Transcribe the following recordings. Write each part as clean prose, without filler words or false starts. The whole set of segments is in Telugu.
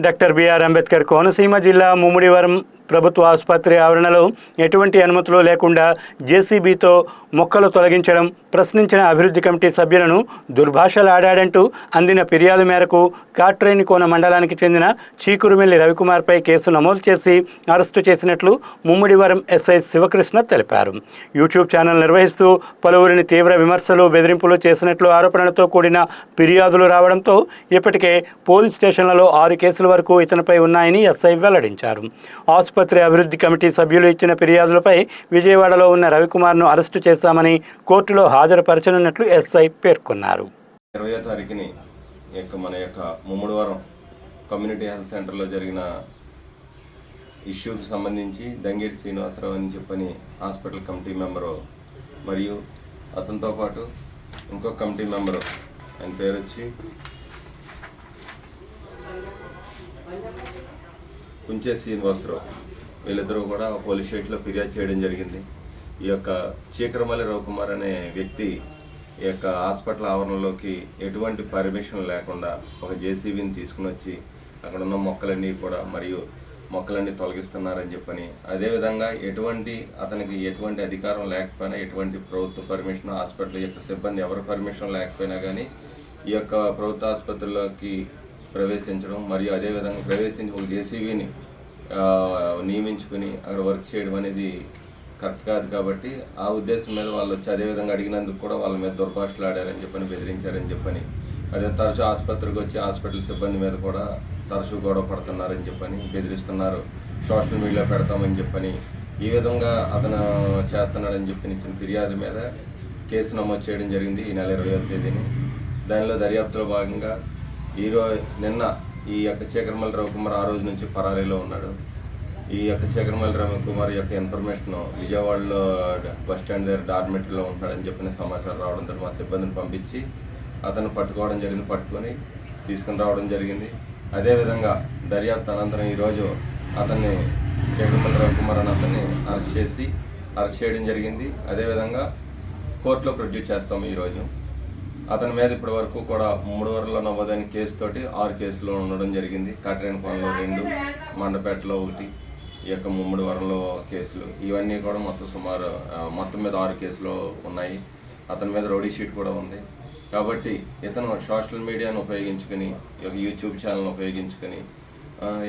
డాక్టర్ బిఆర్ అంబేద్కర్ కోనసీమ జిల్లా ముమ్మిడివరం ప్రభుత్వ ఆసుపత్రి ఆవరణలో ఎటువంటి అనుమతులు లేకుండా జేసీబీతో మొక్కలు తొలగించడం, ప్రశ్నించిన అభివృద్ధి కమిటీ సభ్యులను దుర్భాషలాడాడంటూ అందిన ఫిర్యాదు మేరకు కాట్రేనికోన మండలానికి చెందిన చీకురుమిల్లి రవికుమార్పై కేసు నమోదు చేసి అరెస్టు చేసినట్లు ముమ్మిడివరం ఎస్ఐ శివకృష్ణ తెలిపారు. యూట్యూబ్ ఛానల్ నిర్వహిస్తూ పలువురిని తీవ్ర విమర్శలు, బెదిరింపులు చేసినట్లు ఆరోపణలతో కూడిన ఫిర్యాదులు రావడంతో ఇప్పటికే పోలీస్ స్టేషన్లలో 6 కేసుల వరకు ఇతనిపై ఉన్నాయని ఎస్ఐ వెల్లడించారు. ఆసుపత్రి అభివృద్ధి కమిటీ సభ్యులు ఇచ్చిన ఫిర్యాదులపై విజయవాడలో ఉన్న రవికుమార్ను అరెస్టు చేశామని కోర్టులో హాజరుపరచనున్నట్లు ఎస్ఐ పేర్కొన్నారు. 20వ తారీఖుని మన ముమ్మిడివరం కమ్యూనిటీ హెల్త్ సెంటర్లో జరిగిన ఇష్యూకి సంబంధించి దంగేటి శ్రీనివాసరావు అని చెప్పని హాస్పిటల్ కమిటీ మెంబరు మరియు అతనితో పాటు ఇంకో కమిటీ మెంబరు, ఆయన పేరు వచ్చి కుంచే శ్రీనివాసరావు, వీళ్ళిద్దరూ కూడా పోలీస్ స్టేషన్లో ఫిర్యాదు చేయడం జరిగింది. ఈ యొక్క చీకరమల్లి రవికుమార్ అనే వ్యక్తి ఈ యొక్క హాస్పిటల్ ఆవరణలోకి ఎటువంటి పర్మిషన్ లేకుండా ఒక జేసీబీని తీసుకుని వచ్చి అక్కడ ఉన్న మొక్కలన్నీ తొలగిస్తున్నారని చెప్పని, అదేవిధంగా అతనికి ఎటువంటి అధికారం లేకపోయినా, ఎటువంటి ప్రభుత్వ పర్మిషన్, హాస్పిటల్ యొక్క సిబ్బంది ఎవరి పర్మిషన్ లేకపోయినా కానీ ఈ యొక్క ప్రభుత్వ ఆసుపత్రిలోకి ప్రవేశించడం మరియు అదేవిధంగా ప్రవేశించి ఒక జేసీబీని నియమించుకుని అక్కడ వర్క్ చేయడం అనేది కరెక్ట్ కాదు. కాబట్టి ఆ ఉద్దేశం మీద వాళ్ళు వచ్చి అదేవిధంగా అడిగినందుకు కూడా వాళ్ళ మీద దుర్భాషలాడారని చెప్పని, బెదిరించారని చెప్పని, అదే తరచూ ఆసుపత్రికి వచ్చి హాస్పిటల్ సిబ్బంది మీద కూడా తరచూ గొడవ పడుతున్నారని చెప్పని, బెదిరిస్తున్నారు, సోషల్ మీడియాలో పెడతామని చెప్పని, ఈ విధంగా అతను చేస్తున్నాడని చెప్పి ఇచ్చిన ఫిర్యాదు మీద కేసు నమోదు చేయడం జరిగింది ఈ నెల 20వ తేదీని. దానిలో దర్యాప్తులో భాగంగా నిన్న ఈ యొక్క చీకరమల్లి రవికుమార్ ఆ రోజు నుంచి పరారీలో ఉన్నాడు. ఈ యొక్క చీకరమల్లి రవికుమార్ యొక్క ఇన్ఫర్మేషన్ విజయవాడలో బస్ స్టాండ్ దగ్గర డార్మెటరీలో ఉంటున్నాడని చెప్పిన సమాచారం రావడంతో మా సిబ్బందిని పంపించి అతను పట్టుకొని తీసుకుని రావడం జరిగింది. అదేవిధంగా దర్యాప్తు అనంతరం ఈరోజు అతన్ని చీకరమల్లి రవికుమార్ అని అతన్ని అరెస్ట్ చేయడం జరిగింది. అదేవిధంగా కోర్టులో ప్రొడ్యూస్ చేస్తాము ఈరోజు. అతని మీద ఇప్పటి వరకు కూడా ముమ్మిడివరంలో నమోదైన కేసుతోటి 6 కేసులు ఉండడం జరిగింది. కాట్రేనికోనలో 2, మండపేటలో 1, ఈ యొక్క ముమ్మిడివరంలో కేసులు, ఇవన్నీ కూడా మొత్తం మీద 6 కేసులు ఉన్నాయి. అతని మీద రౌడీ షీట్ కూడా ఉంది. కాబట్టి ఇతను సోషల్ మీడియాను ఉపయోగించుకొని, యూట్యూబ్ ఛానల్ని ఉపయోగించుకొని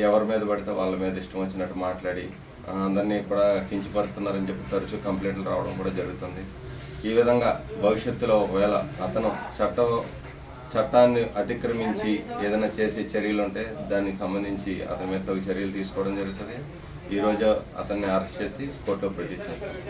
ఎవరి మీద పడితే వాళ్ళ మీద ఇష్టం వచ్చినట్టు మాట్లాడి అందరినీ కూడా కించపరుస్తున్నారని చెప్పి తరచూ కంప్లైంట్లు రావడం కూడా జరుగుతుంది. ఈ విధంగా భవిష్యత్తులో ఒకవేళ అతను చట్టాన్ని అతిక్రమించి ఏదైనా చేసే చర్యలు ఉంటే దానికి సంబంధించి అతని మీద తగు చర్యలు తీసుకోవడం జరుగుతుంది. ఈరోజు అతన్ని అరెస్ట్ చేసి కోర్టులో ప్రొడ్యూస్ చేస్తారు.